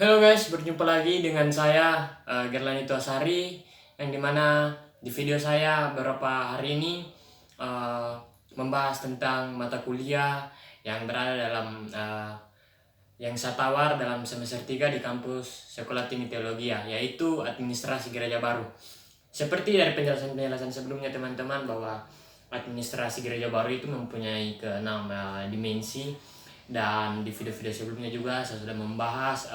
Halo guys, berjumpa lagi dengan saya Gerlani Tuasari, yang dimana di video saya beberapa hari ini eh, membahas tentang mata kuliah yang berada dalam yang saya tawar dalam semester 3 di kampus Sekolah Tinggi Teologi, yaitu Administrasi Gereja Baru. Seperti dari penjelasan-penjelasan sebelumnya teman-teman, bahwa administrasi gereja baru itu mempunyai keenam dimensi, dan di video-video sebelumnya juga saya sudah membahas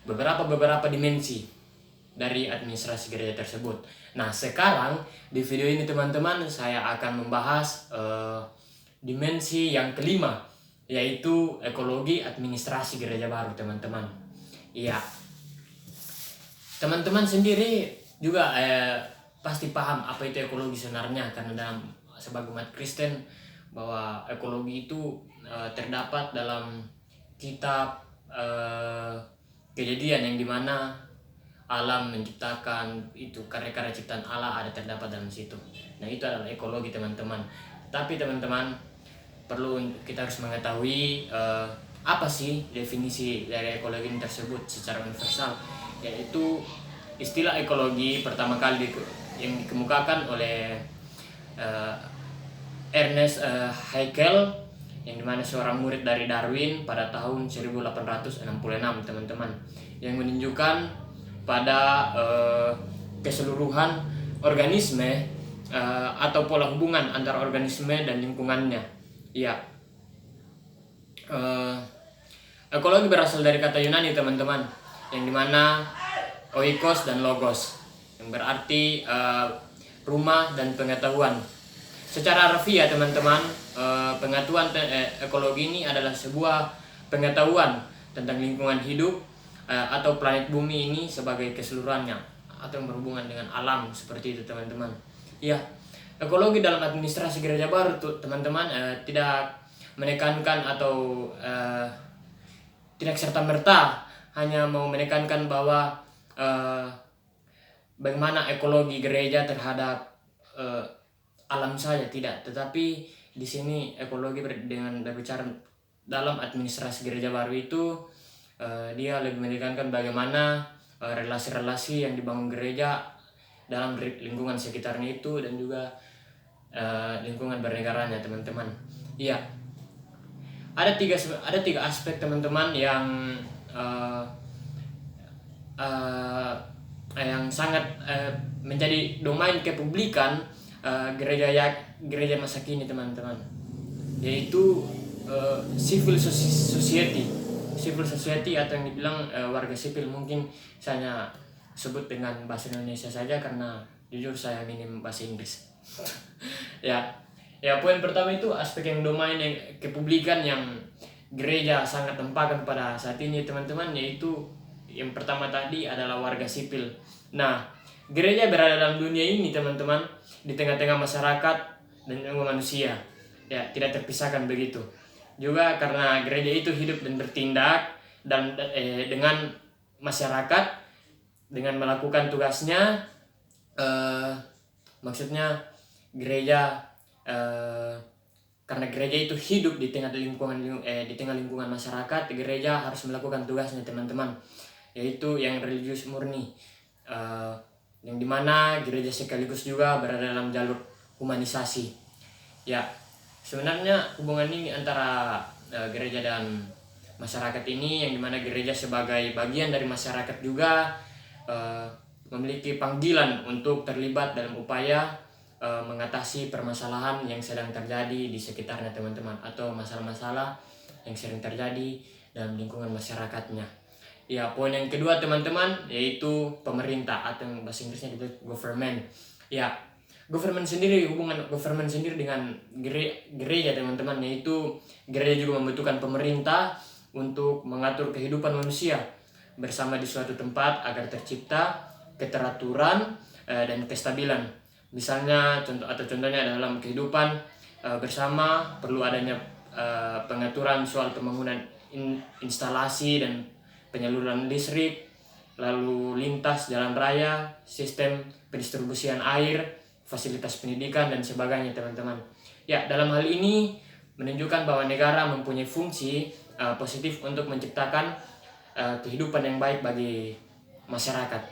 beberapa dimensi dari administrasi gereja tersebut. Nah, sekarang di video ini teman-teman saya akan membahas dimensi yang kelima, yaitu ekologi administrasi gereja baru teman-teman. Iya, teman-teman sendiri juga pasti paham apa itu ekologi sebenarnya, karena dalam sebagai umat Kristen bahwa ekologi itu terdapat dalam kitab Kejadian, yang dimana alam menciptakan itu, karya-karya ciptaan Allah ada terdapat dalam situ. Nah, itu adalah ekologi teman-teman. Tapi teman-teman perlu kita harus mengetahui apa sih definisi dari ekologi tersebut secara universal, yaitu istilah ekologi pertama kali yang dikemukakan oleh Ernest Haeckel, yang dimana seorang murid dari Darwin pada tahun 1866 teman-teman, yang menunjukkan pada keseluruhan organisme atau pola hubungan antara organisme dan lingkungannya. Ya, ekologi berasal dari kata Yunani teman-teman, yang dimana oikos dan logos, yang berarti rumah dan pengetahuan. Secara harfiah teman-teman, pengetahuan ekologi ini adalah sebuah pengetahuan tentang lingkungan hidup atau planet bumi ini sebagai keseluruhannya, atau yang berhubungan dengan alam, seperti itu teman-teman. Ya, ekologi dalam administrasi gereja baru tuh teman-teman tidak menekankan atau tidak serta-merta hanya mau menekankan bahwa bagaimana ekologi gereja terhadap alam saja, tidak, tetapi di sini ekologi dengan berbicara dalam administrasi gereja baru itu dia lebih menekankan bagaimana relasi-relasi yang dibangun gereja dalam lingkungan sekitarnya itu, dan juga lingkungan bernegaranya teman-teman. Iya, ada tiga aspek teman-teman yang sangat menjadi domain kepublikan gereja masa kini teman-teman, yaitu civil society atau yang dibilang warga sipil. Mungkin saya sebut dengan bahasa Indonesia saja karena jujur saya minim bahasa Inggris. ya poin pertama itu aspek yang domain yang kepublikan yang gereja sangat tempatkan pada saat ini teman-teman, yaitu yang pertama tadi adalah warga sipil. Nah, gereja berada dalam dunia ini teman-teman, di tengah-tengah masyarakat dan juga manusia, ya, tidak terpisahkan begitu. Juga karena gereja itu hidup dan bertindak dan dengan masyarakat dengan melakukan tugasnya, maksudnya gereja karena gereja itu hidup di tengah lingkungan masyarakat, gereja harus melakukan tugasnya teman-teman, yaitu yang religius murni, yang dimana gereja sekaligus juga berada dalam jalur humanisasi. Ya, sebenarnya hubungan ini antara gereja dan masyarakat ini, yang dimana gereja sebagai bagian dari masyarakat juga memiliki panggilan untuk terlibat dalam upaya mengatasi permasalahan yang sedang terjadi di sekitarnya teman-teman, atau masalah-masalah yang sering terjadi dalam lingkungan masyarakatnya. Ya, poin yang kedua teman-teman yaitu pemerintah, atau bahasa Inggrisnya disebut government. Ya, government sendiri, hubungan government sendiri dengan gereja teman-teman, yaitu gereja juga membutuhkan pemerintah untuk mengatur kehidupan manusia bersama di suatu tempat agar tercipta keteraturan dan kestabilan. Misalnya contohnya dalam kehidupan bersama perlu adanya pengaturan soal pembangunan instalasi dan penyaluran listrik, lalu lintas jalan raya, sistem pendistribusian air, fasilitas pendidikan dan sebagainya teman-teman. Ya, dalam hal ini menunjukkan bahwa negara mempunyai fungsi positif untuk menciptakan kehidupan yang baik bagi masyarakat.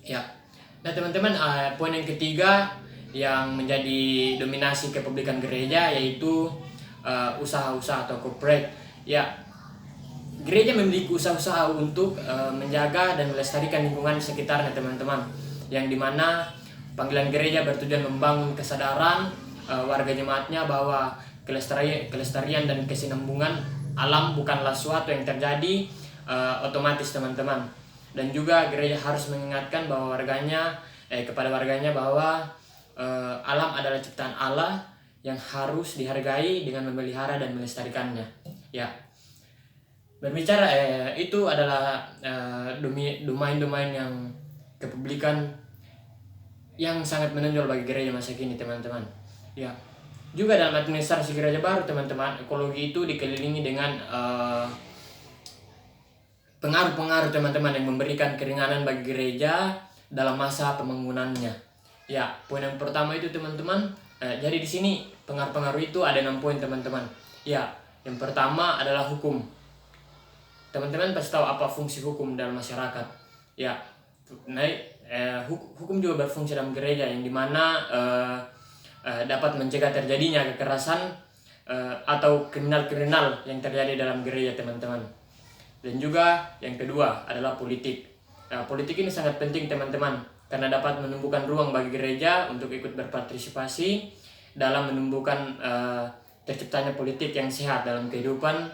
Ya. Nah teman-teman, poin yang ketiga yang menjadi dominasi kepemilikan gereja yaitu usaha-usaha atau corporate. Ya, gereja memiliki usaha-usaha untuk menjaga dan melestarikan lingkungan sekitarnya teman-teman, yang dimana panggilan gereja bertujuan membangun kesadaran warga jemaatnya bahwa kelestarian dan kesinambungan alam bukanlah suatu yang terjadi otomatis teman-teman. Dan juga gereja harus mengingatkan bahwa kepada warganya bahwa alam adalah ciptaan Allah yang harus dihargai dengan memelihara dan melestarikannya. Ya, berbicara itu adalah domain-domain yang kepublikan yang sangat menonjol bagi gereja masa kini teman-teman. Ya, juga dalam administrasi gereja baru teman-teman, ekologi itu dikelilingi dengan pengaruh-pengaruh teman-teman yang memberikan keringanan bagi gereja dalam masa pembangunannya. Ya, poin yang pertama itu teman-teman, jadi di sini pengaruh-pengaruh itu ada 6 poin teman-teman. Ya, yang pertama adalah hukum. Teman-teman pasti tahu apa fungsi hukum dalam masyarakat. Ya, hukum juga berfungsi dalam gereja, yang dimana dapat mencegah terjadinya kekerasan atau kriminal-kriminal yang terjadi dalam gereja teman-teman. Dan juga yang kedua adalah politik. Nah, politik ini sangat penting teman-teman, karena dapat menumbuhkan ruang bagi gereja untuk ikut berpartisipasi dalam menumbuhkan terciptanya politik yang sehat dalam kehidupan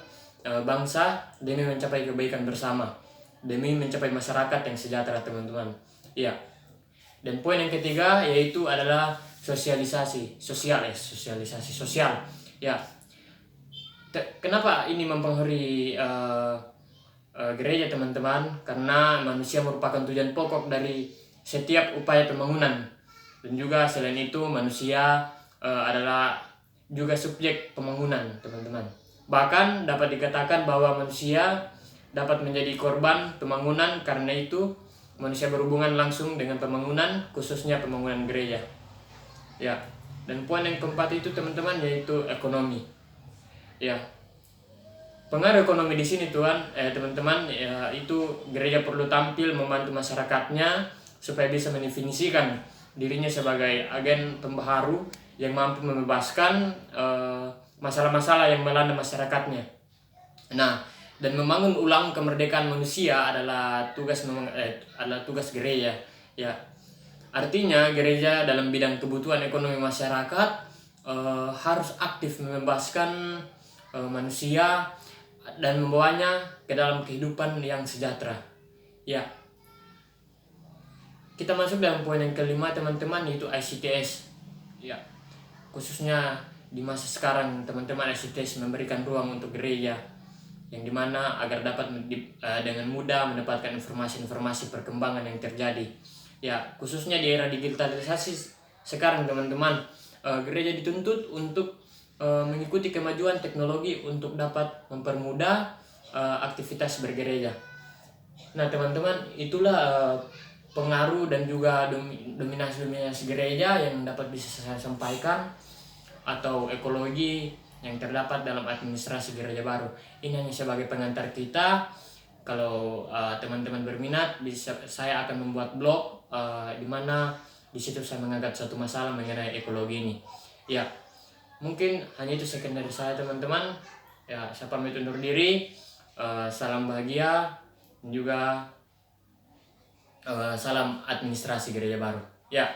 bangsa demi mencapai kebaikan bersama, demi mencapai masyarakat yang sejahtera teman-teman. Iya. Dan poin yang ketiga yaitu adalah sosialisasi sosial. Ya. Kenapa ini mempengaruhi gereja teman-teman? Karena manusia merupakan tujuan pokok dari setiap upaya pembangunan, dan juga selain itu manusia adalah juga subjek pembangunan teman-teman. Bahkan dapat dikatakan bahwa manusia dapat menjadi korban pembangunan, karena itu manusia berhubungan langsung dengan pembangunan, khususnya pembangunan gereja. Ya. Dan poin yang keempat itu teman-teman yaitu ekonomi. Ya. Pengaruh ekonomi di sini teman-teman, itu gereja perlu tampil membantu masyarakatnya supaya bisa mendefinisikan dirinya sebagai agen pembaharu yang mampu membebaskan masalah-masalah yang melanda masyarakatnya. Nah, dan membangun ulang kemerdekaan manusia adalah tugas gereja. Ya, artinya gereja dalam bidang kebutuhan ekonomi masyarakat harus aktif membebaskan manusia dan membawanya ke dalam kehidupan yang sejahtera. Ya. Kita masuk dalam poin yang kelima teman-teman, yaitu ICTS. Ya. Khususnya di masa sekarang teman-teman, ICTS memberikan ruang untuk gereja yang dimana agar dapat dengan mudah mendapatkan informasi-informasi perkembangan yang terjadi. Ya, khususnya di era digitalisasi sekarang teman-teman, gereja dituntut untuk mengikuti kemajuan teknologi untuk dapat mempermudah aktivitas bergereja. Nah teman-teman, itulah pengaruh dan juga dominasi gereja yang dapat bisa saya sampaikan, atau ekologi yang terdapat dalam administrasi gereja baru. Ini hanya sebagai pengantar kita. Kalau teman-teman berminat, saya akan membuat blog di mana di situ saya mengangkat satu masalah mengenai ekologi ini. Ya. Mungkin hanya itu sekian dari saya teman-teman. Ya, saya pamit undur diri. Salam bahagia dan juga salam administrasi gereja baru. Ya.